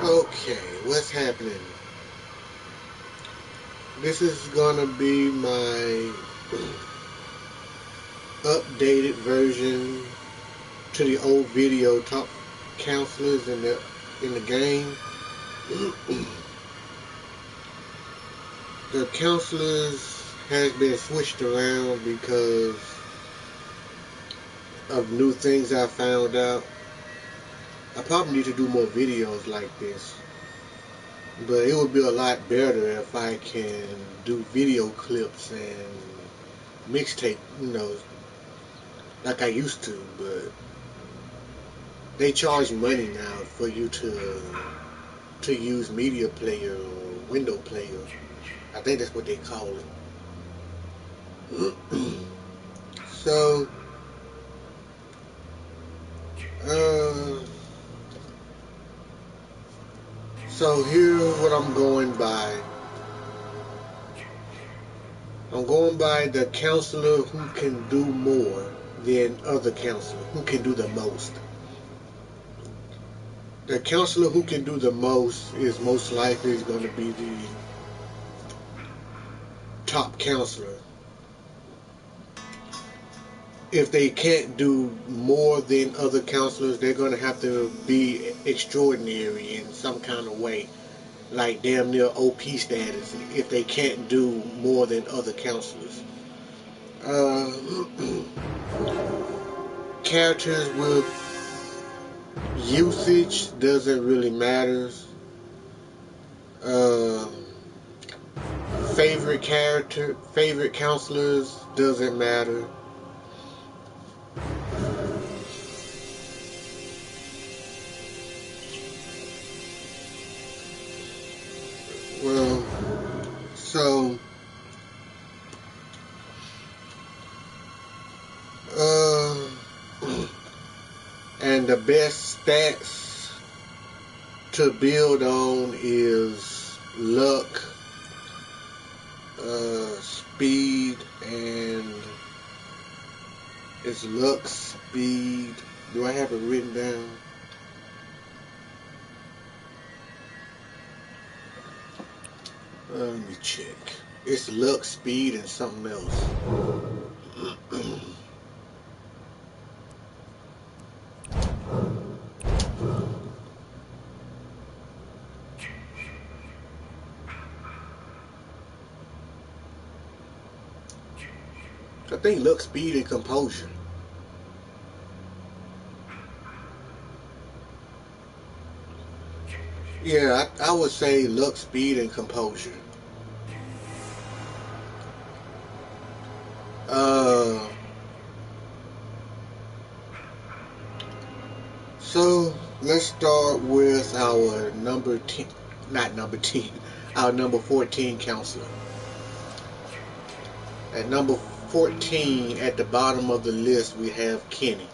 Okay, what's happening? This is gonna be my updated version to the old video top counselors in the game. The counselors has been switched around because of new things I found out. I probably need to do more videos like this, but it would be a lot better if I can do video clips and mixtape, like I used to. But they charge money now for you to use media player or window player. I think that's what they call it. So, uh, so here's what I'm going by. I'm going by the counselor who can do more than other counselor, who can do the most. The counselor who can do the most is most likely going to be the top counselor. If they can't do more than other counselors, they're going to have to be extraordinary in some kind of way, like damn near OP status, if they can't do more than other counselors. Uh, Characters with usage doesn't really matter. Uh, favorite counselors doesn't matter. Well, so, uh, and the best stats to build on is luck, speed, and it's luck, speed. Do I have it written down? Let me check. It's luck, speed, and something else. I think luck, speed, and composure. Yeah, I would say luck, speed, and composure. Uh, so let's start with our number 10, not number 10, our number 14 counselor. At number 14, at the bottom of the list, we have Kenny.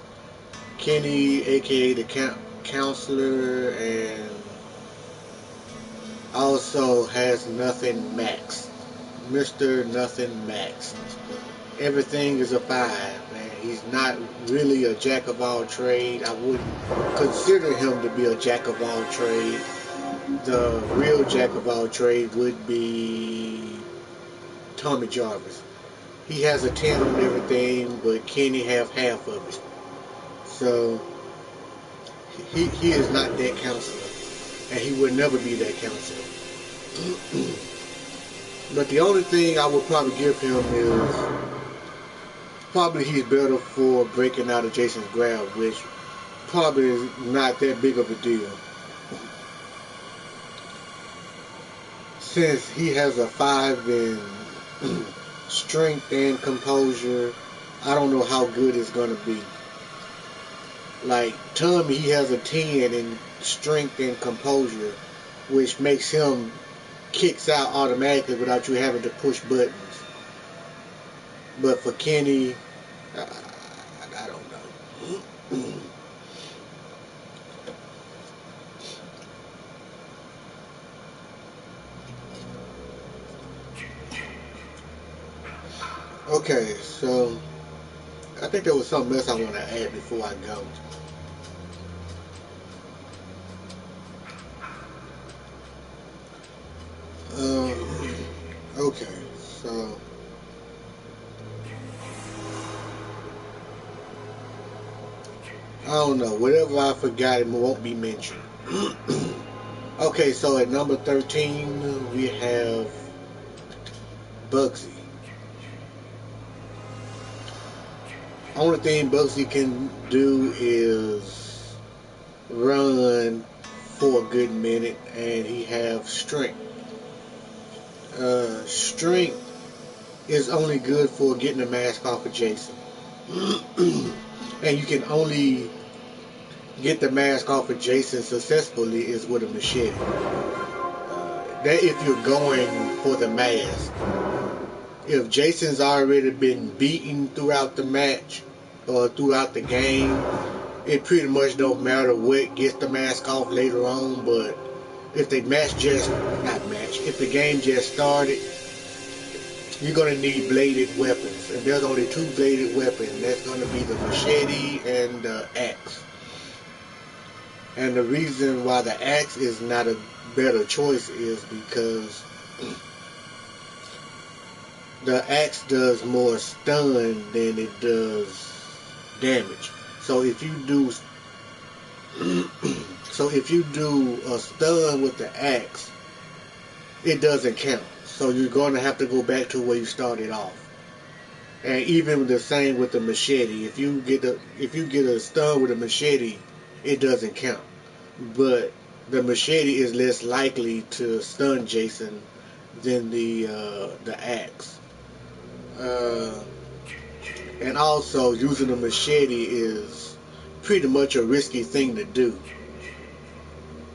Kenny, aka the counselor, and also has nothing maxed. Mr. Nothing Max. Everything is a 5, man. He's not really a jack of all trades. I wouldn't consider him to be a jack of all trades. The real jack of all trades would be Tommy Jarvis. He has a 10 on everything, but Kenny have half of it. So he is not that counselor, and he would never be that counselor. But the only thing I would probably give him is probably he's better for breaking out of Jason's grab, which probably is not that big of a deal. Since he has a 5 in strength and composure, I don't know how good it's going to be. Like Tommy, he has a 10 in strength and composure, which makes him kicks out automatically without you having to push buttons. But for Kenny, I don't know. Okay, so I think there was something else I want to add before I go. Um, okay, so I don't know. Whatever I forgot, it won't be mentioned. Okay, so at number 13 we have Bugsy. Only thing Bugsy can do is run for a good minute, and he have strength. Strength is only good for getting the mask off of Jason. And you can only get the mask off of Jason successfully is with a machete. That if you're going for the mask. If Jason's already been beaten throughout the match or throughout the game, it pretty much don't matter what gets the mask off later on. But if the match just not match, if the game just started, you're gonna need bladed weapons, and there's only two bladed weapons. That's gonna be the machete and the axe. And the reason why the axe is not a better choice is because the axe does more stun than it does damage. So if you do a stun with the axe, it doesn't count. So you're going to have to go back to where you started off. And even the same with the machete. If you get a stun with a machete, it doesn't count. But the machete is less likely to stun Jason than the axe. Uh, and also using a machete is pretty much a risky thing to do,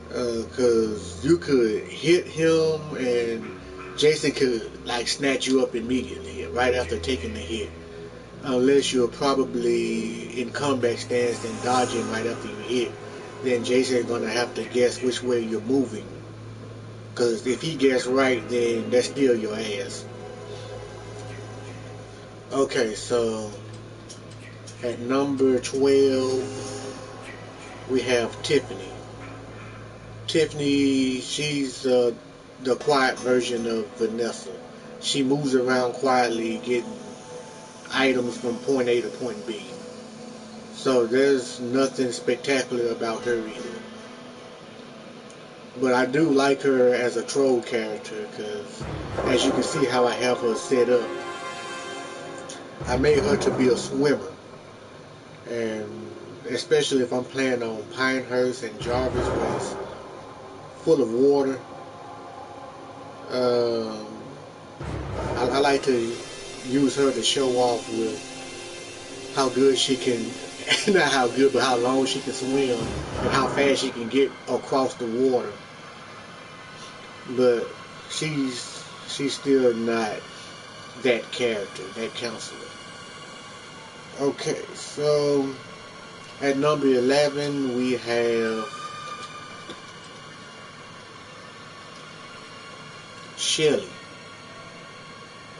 because you could hit him and Jason could like snatch you up immediately right after taking the hit, unless you're probably in combat stance and dodging right after you hit. Then Jason's gonna have to guess which way you're moving, because if he guessed right, then that's still your ass. Okay, so at number 12 we have Tiffany. Tiffany, she's the quiet version of Vanessa. She moves around quietly, getting items from point A to point B. So there's nothing spectacular about her either. But I do like her as a troll character because, as you can see how I have her set up, I made her to be a swimmer. And especially if I'm playing on Pinehurst and Jarvis, where it's full of water, um, I like to use her to show off with how good she can, not how good, but how long she can swim and how fast she can get across the water. But she's still not that character, that counselor. Okay, so at number 11 we have Shelly.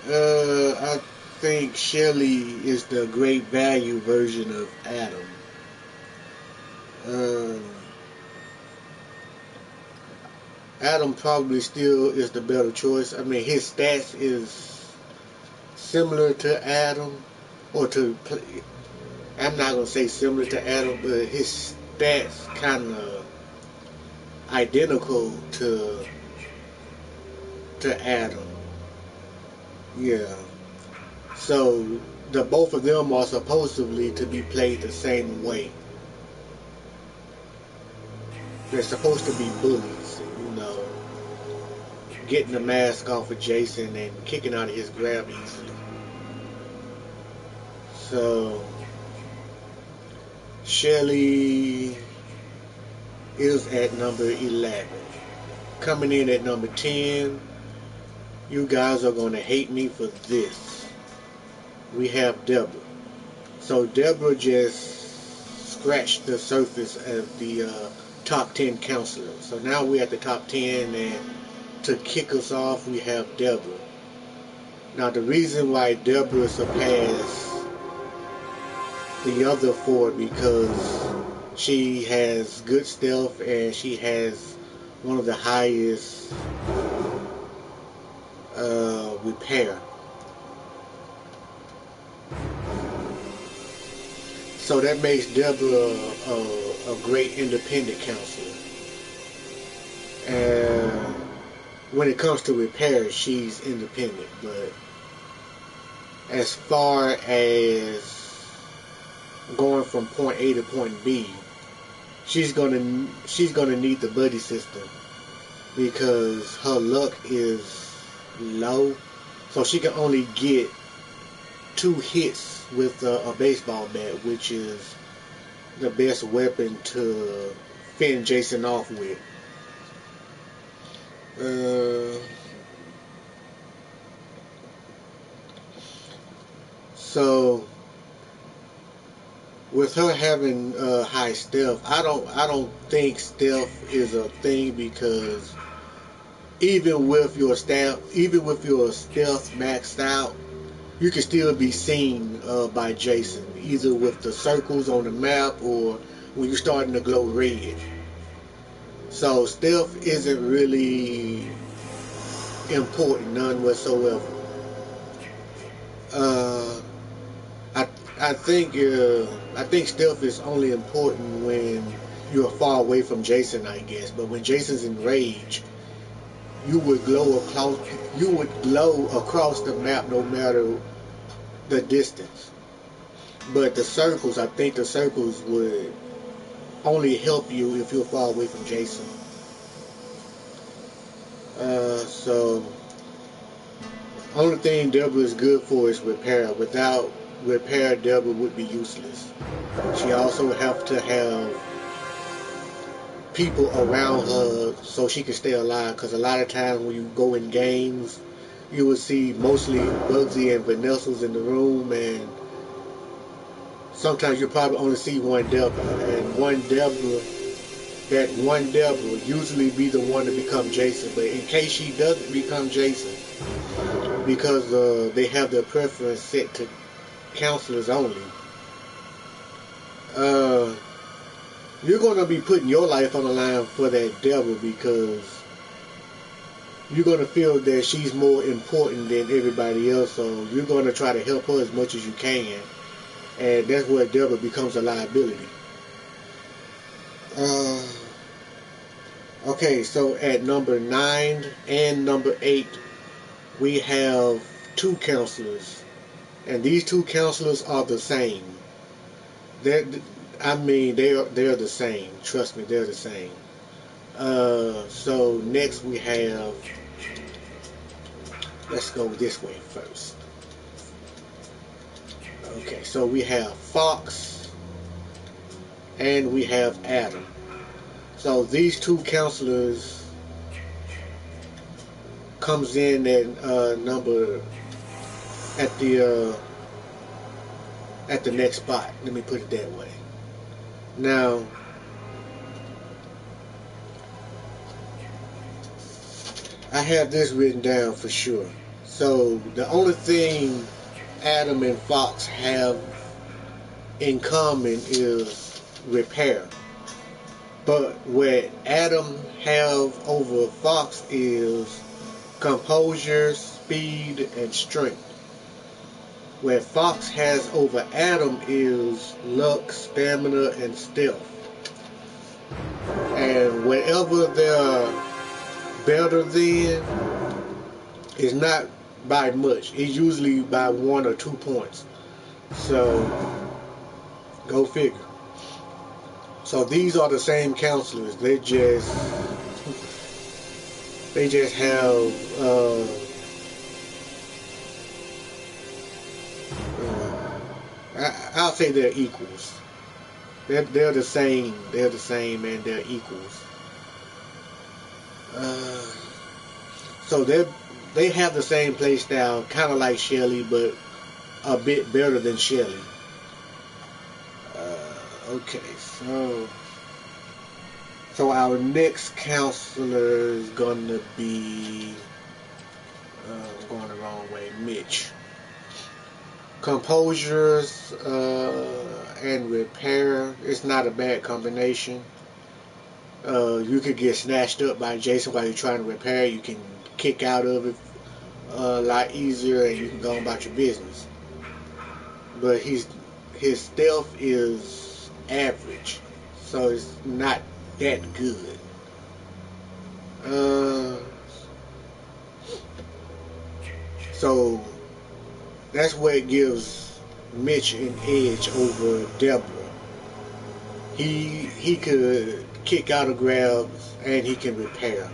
I think Shelly is the great value version of Adam. Um, Adam probably still is the better choice. I mean, his stats is similar to Adam, or to, I'm not gonna say similar to Adam, but his stats kind of identical to Adam. Yeah. So the both of them are supposedly to be played the same way. They're supposed to be bullies, getting the mask off of Jason and kicking out of his grab easily. So Shelly is at number 11. Coming in at number 10, you guys are going to hate me for this. We have Deborah. So Deborah just scratched the surface of the top 10 counselors. So now we're at the top 10, and to kick us off, we have Deborah. Now the reason why Deborah surpassed the other four because she has good stealth and she has one of the highest repair. So that makes Deborah a great independent counselor. And when it comes to repair, she's independent. But as far as going from point A to point B, she's gonna need the buddy system because her luck is low, so she can only get 2 hits with a baseball bat, which is the best weapon to fend Jason off with. So with her having high stealth, I don't think stealth is a thing because even with your stealth maxed out, you can still be seen by Jason, either with the circles on the map or when you're starting to glow red. So stealth isn't really important, none whatsoever. Uh, I I think stealth is only important when you're far away from Jason, I guess. But when Jason's in rage, you would glow across the map no matter the distance. But the circles, I think the circles would only help you if you're far away from Jason. So only thing Deborah is good for is repair. Without repair, Deborah would be useless. She also have to have people around her so she can stay alive. Because a lot of times when you go in games, you will see mostly Bugsy and Vanessa's in the room, and sometimes you probably only see one Deborah, and that one Deborah usually be the one to become Jason. But in case she doesn't become Jason, because they have their preference set to counselors only, you're going to be putting your life on the line for that Deborah because you're going to feel that she's more important than everybody else, so you're going to try to help her as much as you can, and that's where Deborah becomes a liability. Okay, so at number 9 and number 8, we have 2 counselors, and these 2 counselors are the same. They're the same. Trust me, they're the same. So next we have, let's go this way first. Okay, so we have Fox and we have Adam. So these 2 counselors comes in at number at the next spot. Let me put it that way. Now, I have this written down for sure. So the only thing Adam and Fox have in common is repair. But what Adam have over Fox is composure, speed, and strength. What Fox has over Adam is luck, stamina, and stealth. And whatever they're better than is not by much. It's usually by 1 or 2 points. So, go figure. So these are the same counselors. They just have I'll say they're equals. They're the same. They're the same, and they're equals. So they have the same play style, kind of like Shelly, but a bit better than Shelly. Okay, so our next counselor is gonna be I'm going the wrong way. Mitch. Composures and repair. It's not a bad combination. You could get snatched up by Jason while you're trying to repair. You can kick out of it a lot easier, and you can go about your business. But his stealth is average, so it's not that good. So that's where it gives Mitch an edge over Deborah. He could kick out of grabs and he can repair.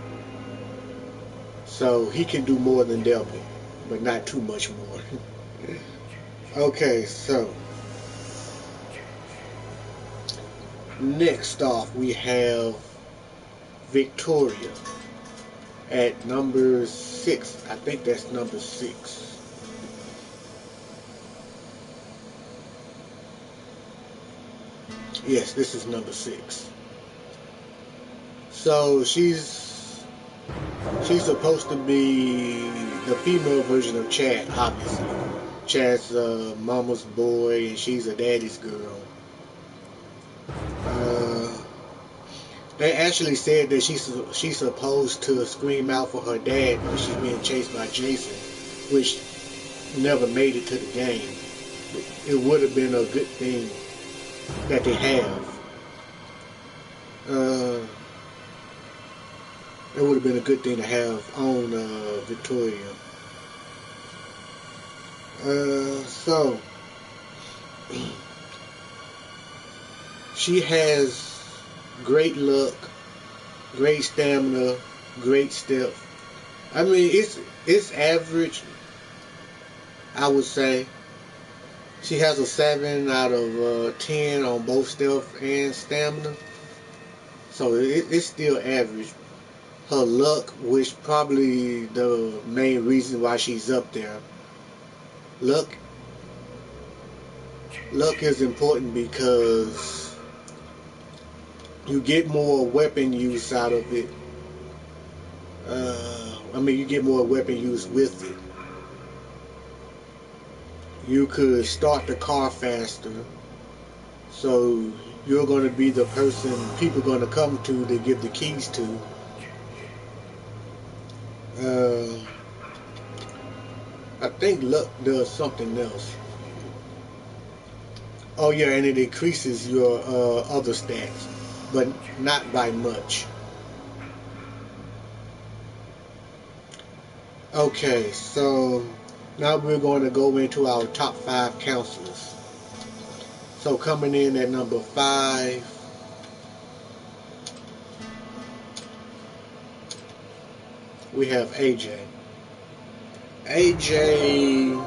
So he can do more than Deborah, but not too much more. Okay, so next off we have Victoria at number 6. I think that's number 6. Yes, this is number 6. So she's supposed to be the female version of Chad, obviously. Chad's mama's boy and she's a daddy's girl. They actually said that she's supposed to scream out for her dad when she's being chased by Jason, which never made it to the game. It would have been a good thing that they have. It would have been a good thing to have on Victoria. So she has great luck, great stamina, great stealth. I mean, it's average, I would say. She has a 7 out of 10 on both stealth and stamina. So it's still average. Her luck, which probably the main reason why she's up there. Luck is important because you get more weapon use out of it. You get more weapon use with it. You could start the car faster, so you're going to be the person people are going to come to give the keys to. I think luck does something else. Oh yeah, and it increases your other stats, but not by much. Okay, so now we're going to go into our top 5 counselors. So coming in at number 5, we have AJ. AJ,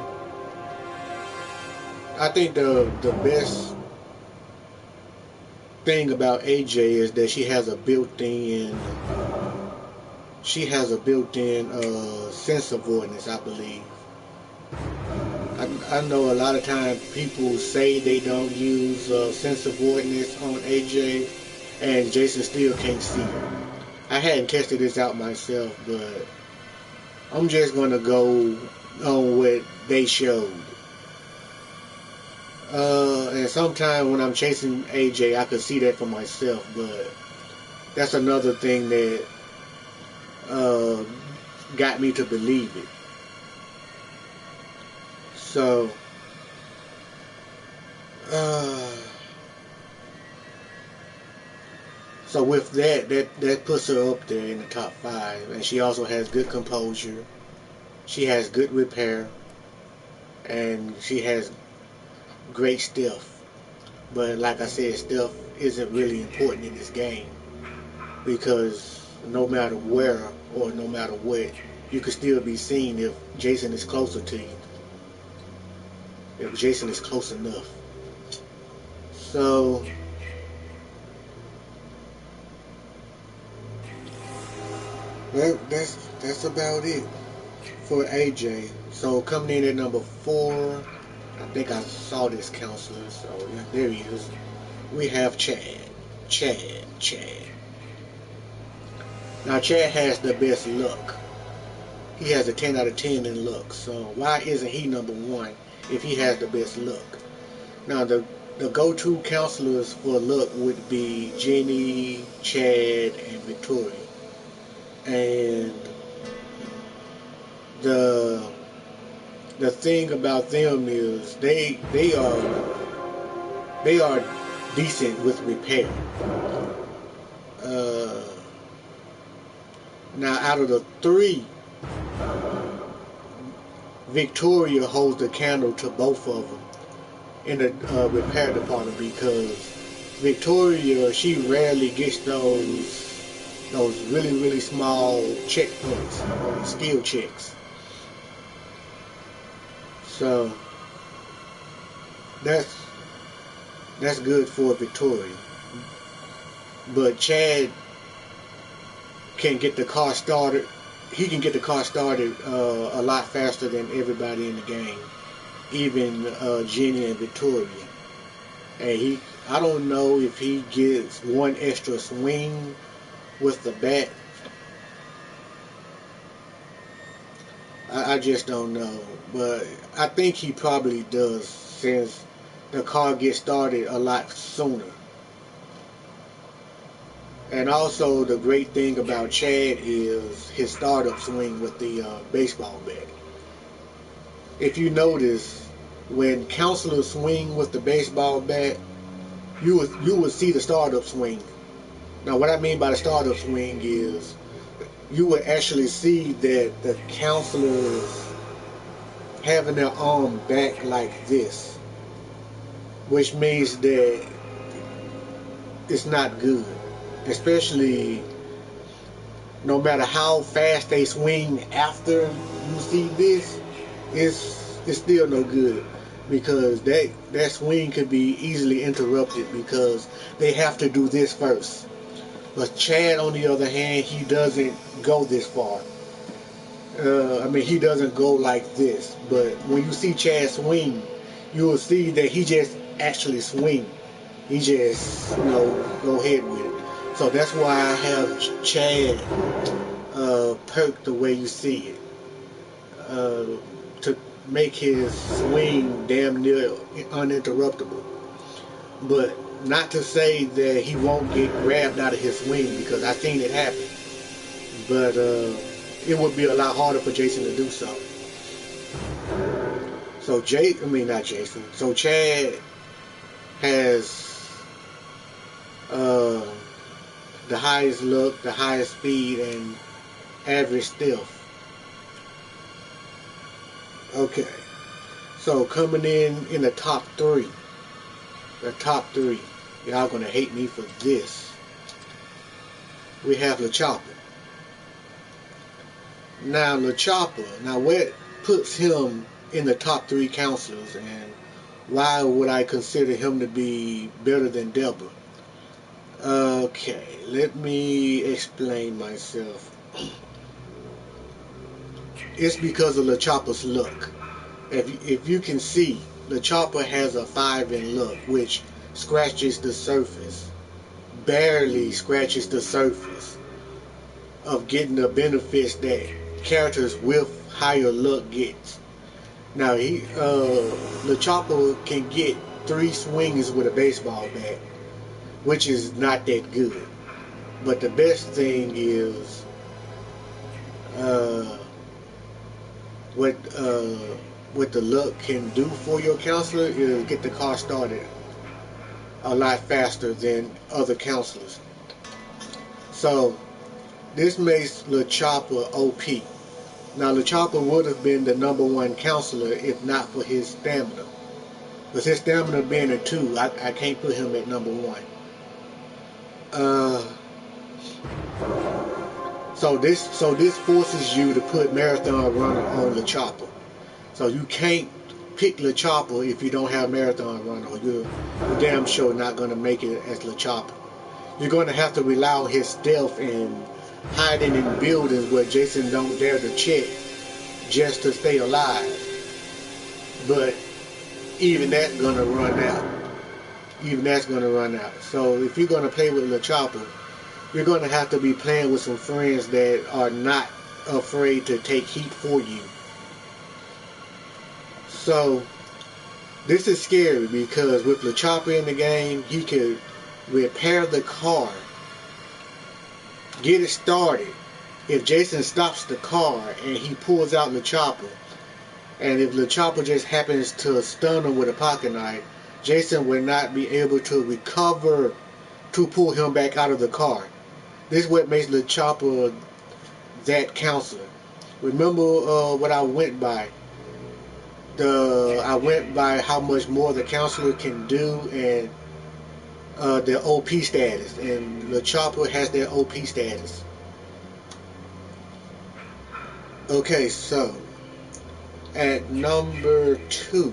I think the best thing about AJ is that she has a built-in sense of avoidance, I believe. I know a lot of times people say they don't use sense of avoidance on AJ, and Jason still can't see her. I hadn't tested this out myself, but I'm just gonna go on what they showed. And sometimes when I'm chasing AJ, I could see that for myself, but that's another thing that got me to believe it. So, so with that puts her up there in the top 5, and she also has good composure. She has good repair, and she has great stealth. But like I said, stealth isn't really important in this game because no matter where or no matter what, you can still be seen if Jason is closer to you. If Jason is close enough. So that's about it for AJ. So coming in at number 4, I think I saw this counselor, so yeah, there he is. We have Chad. Now Chad has the best luck. he has a 10 out of 10 in luck. So why isn't he number one if he has the best luck? Now the go-to counselors for luck would be Jenny, Chad, and Victoria. And the the thing about them is they are decent with repair. Uh, Now out of the three, Victoria holds the candle to both of them in the repair department because Victoria, she rarely gets those really small checkpoints or skill checks. So that's good for Victoria. But Chad can get the car started. He can get the car started a lot faster than everybody in the game, even Jenny and Victoria. And I don't know if he gets one extra swing with the bat. I just don't know, but I think he probably does since the car gets started a lot sooner. And also the great thing about Chad is his startup swing with the baseball bat. If you notice, when counselors swing with the baseball bat, you would see the startup swing. Now what I mean by the startup swing is you would actually see that the counselors having their arm back like this, which means that it's not good. Especially no matter how fast they swing after you see this, it's still no good because that swing could be easily interrupted because they have to do this first. But Chad, on the other hand, he doesn't go this far. He doesn't go like this. But when you see Chad swing, you will see that he just actually swing. He just, go ahead with it. So that's why I have Chad perked the way you see it, to make his swing damn near uninterruptible. But not to say that he won't get grabbed out of his swing because I've seen it happen. But it would be a lot harder for Jason to do so. So not Jason. So Chad has the highest luck, the highest speed, and average stealth. Okay, so coming in the top three, y'all gonna hate me for this. We have LeChopper. Now what puts him in the top three counselors, and why would I consider him to be better than Deborah? Okay, let me explain myself. It's because of LeChopper's luck. If you can see, LeChopper has a 5 in luck, which scratches the surface, barely scratches the surface of getting the benefits that characters with higher luck gets. Now LeChopper can get 3 swings with a baseball bat, which is not that good. But the best thing is what the luck can do for your counselor is get the car started a lot faster than other counselors. So this makes LeChopper OP. Now LeChopper would have been the number 1 counselor if not for his stamina. Because his stamina being a 2, I can't put him at number 1. So this forces you to put marathon runner on LeChopper. So you can't pick LeChopper if you don't have marathon runner, or you're damn sure not going to make it as LeChopper. You're going to have to rely on his stealth and hiding in buildings where Jason don't dare to check just to stay alive. But even that's going to run out. So if you're going to play with LeChopper, you're going to have to be playing with some friends that are not afraid to take heat for you. So this is scary because with LeChopper in the game, he could repair the car, get it started. If Jason stops the car and he pulls out LeChopper, and if LeChopper just happens to stun him with a pocket knife, Jason will not be able to recover to pull him back out of the car. This is what makes LeChopper that counselor. Remember what I went by? I went by how much more the counselor can do and their OP status, and LeChopper has their OP status. Okay, so at number 2,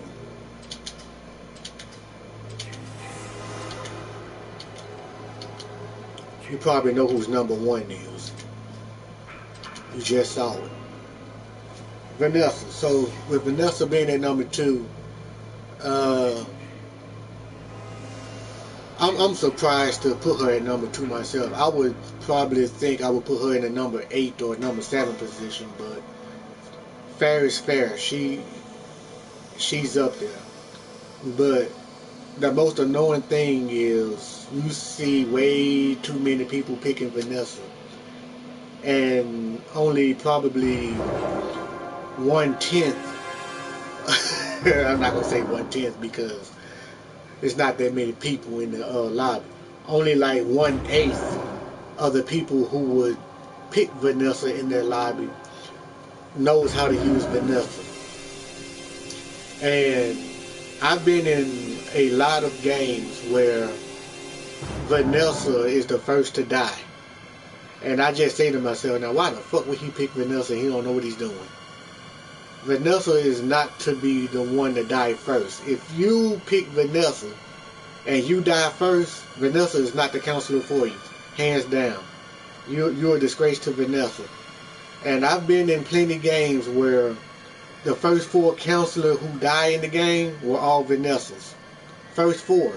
you probably know who's number 1 is. You just saw it. Vanessa. So with Vanessa being at number 2, I'm surprised to put her at number 2 myself. I would probably think I would put her in the number 8 or number 7 position, but fair is fair. She's up there. But the most annoying thing is you see way too many people picking Vanessa, and only probably 1/10. I'm not gonna say 1/10 because there's not that many people in the lobby. Only like 1/8 of the people who would pick Vanessa in their lobby knows how to use Vanessa. And I've been in a lot of games where Vanessa is the first to die. And I just say to myself, now why the fuck would he pick Vanessa? He don't know what he's doing. Vanessa is not to be the one to die first. If you pick Vanessa and you die first, Vanessa is not the counselor for you. Hands down. You're a disgrace to Vanessa. And I've been in plenty of games where the first 4 counselors who die in the game were all Vanessas. First 4.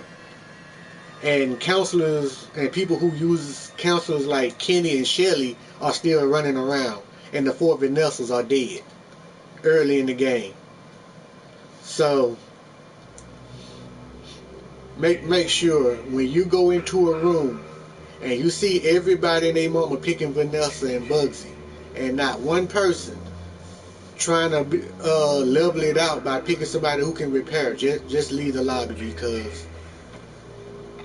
And counselors and people who use counselors like Kenny and Shelly are still running around. And the 4 Vanessas are dead early in the game. So make sure when you go into a room and you see everybody and their mama picking Vanessa and Bugsy, and not one person trying to level it out by picking somebody who can repair, just leave the lobby, because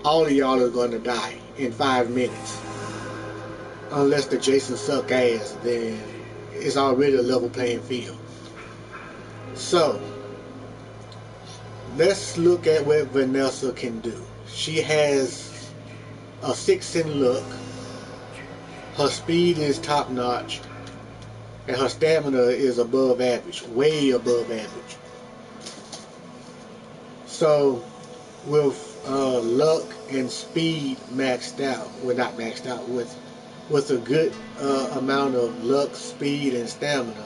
all of y'all are going to die in 5 minutes. Unless the Jason suck ass, then it's already a level playing field. So let's look at what Vanessa can do. She has a 6 in look. Her speed is top notch. And her stamina is above average. Way above average. So with luck and speed maxed out. Well, not maxed out. With a good amount of luck, speed, and stamina.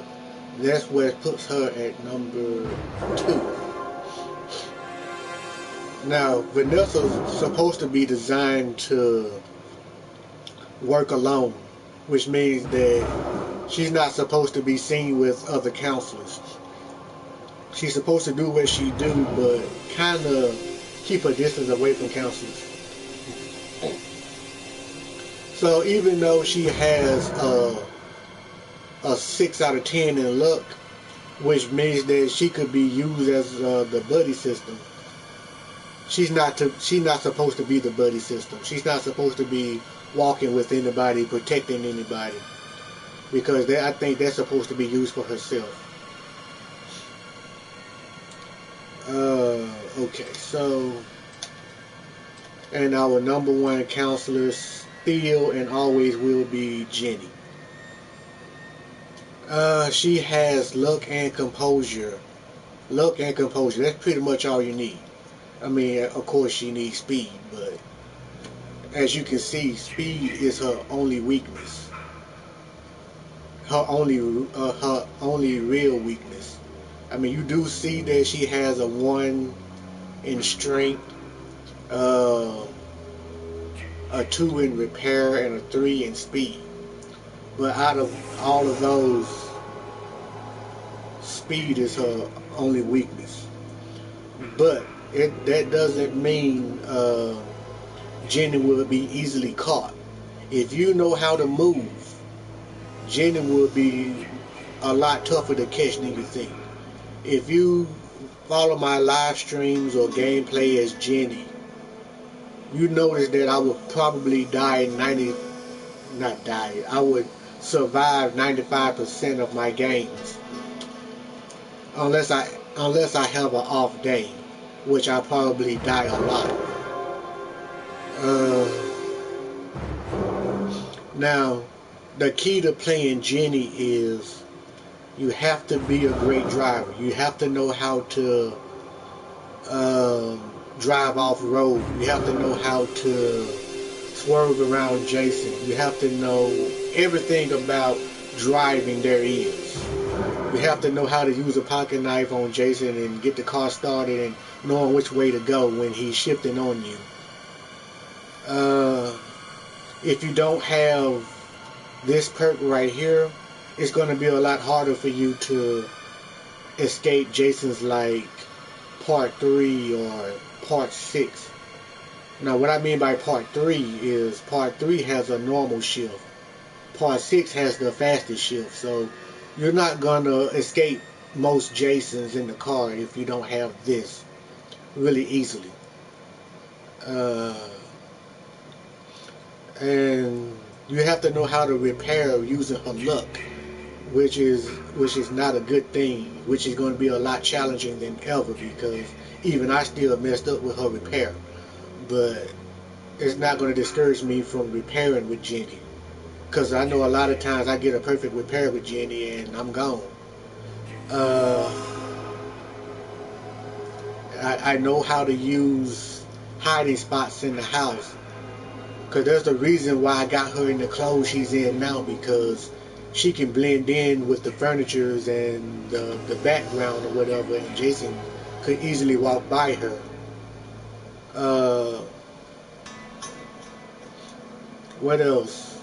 That's what puts her at number 2. Now, Vanessa's supposed to be designed to work alone, which means that she's not supposed to be seen with other counselors. She's supposed to do what she do, but kind of keep her distance away from counselors. So even though she has a 6 out of 10 in luck, which means that she could be used as the buddy system, she's not supposed to be the buddy system. She's not supposed to be walking with anybody, protecting anybody, because I think that's supposed to be used for herself. Okay, so, and our number 1 counselor still and always will be Jenny. She has luck and composure. Luck and composure, that's pretty much all you need. I mean, of course she needs speed, but as you can see, speed is her only weakness. Her only real weakness. I mean, you do see that she has a 1 in strength, a 2 in repair, and a 3 in speed. But out of all of those, speed is her only weakness. But that doesn't mean Jenny will be easily caught. If you know how to move, Jenny will be a lot tougher to catch than you think. If you follow my live streams or gameplay as Jenny, you notice that I would probably die 90, not die, I would survive 95% of my games. Unless I have an off day, which I probably die a lot. Now, the key to playing Jenny is you have to be a great driver. You have to know how to drive off road. You have to know how to swerve around Jason. You have to know everything about driving there is. You have to know how to use a pocket knife on Jason and get the car started and knowing which way to go when he's shifting on you. If you don't have this perk right here, it's going to be a lot harder for you to escape Jason's like part 3 or part 6. Now what I mean by part 3 is part 3 has a normal shift. Part 6 has the fastest shift. So you're not going to escape most Jasons in the car if you don't have this really easily. And you have to know how to repair using her luck, which is not a good thing, which is going to be a lot challenging than ever because even I still messed up with her repair. But it's not going to discourage me from repairing with Jenny, because I know a lot of times I get a perfect repair with Jenny and I'm gone. I know how to use hiding spots in the house, because there's the reason why I got her in the clothes she's in now, because she can blend in with the furnitures and the background or whatever, and Jason could easily walk by her. What else?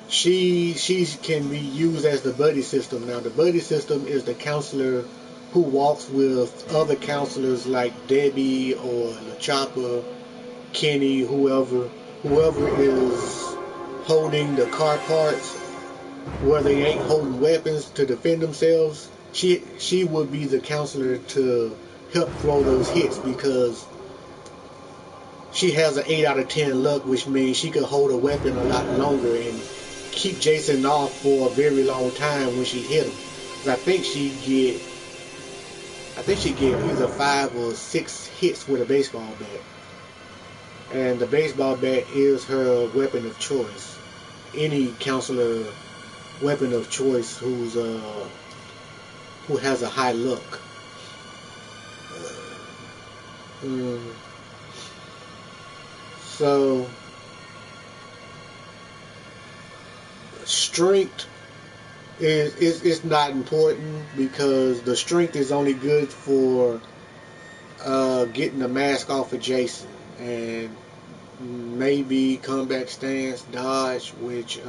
She can be used as the buddy system. Now the buddy system is the counselor who walks with other counselors like Debbie or LaChopper, Kenny, whoever is holding the car parts where they ain't holding weapons to defend themselves. She would be the counselor to help throw those hits, because she has an 8 out of 10 luck, which means she could hold a weapon a lot longer and keep Jason off for a very long time when she hit him. Cause I think she get either 5 or 6 hits with a baseball bat, and the baseball bat is her weapon of choice. Any counselor weapon of choice who has a high luck. So strength is not important, because the strength is only good for getting the mask off of Jason, and maybe comeback stance, dodge, which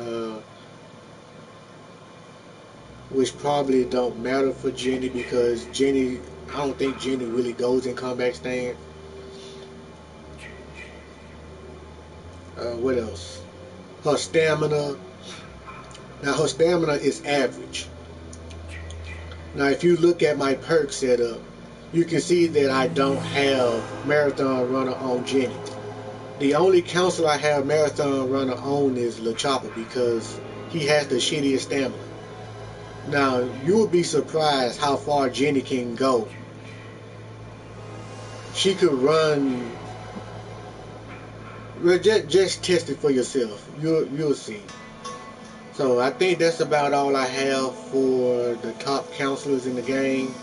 probably don't matter for Jenny, because I don't think Jenny really goes in comeback stance. What else? Her stamina. Now her stamina is average. Now if you look at my perk setup, you can see that I don't have Marathon Runner on Jenny. The only counselor I have Marathon Runner on is LaChopper, because he has the shittiest stamina. Now you will be surprised how far Jenny can go. She could run. Just test it for yourself. You'll see. So I think that's about all I have for the top counselors in the game.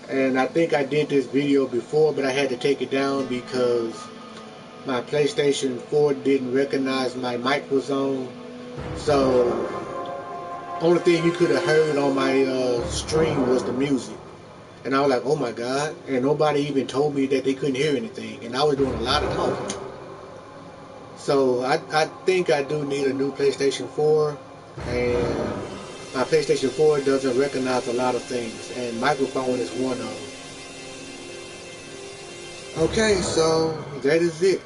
And I think I did this video before, but I had to take it down because my PlayStation 4 didn't recognize my mic was on. So only thing you could have heard on my stream was the music. And I was like, oh my God. And nobody even told me that they couldn't hear anything. And I was doing a lot of talking. So I think I do need a new PlayStation 4, and my PlayStation 4 doesn't recognize a lot of things, and microphone is one of them. Okay, so that is it.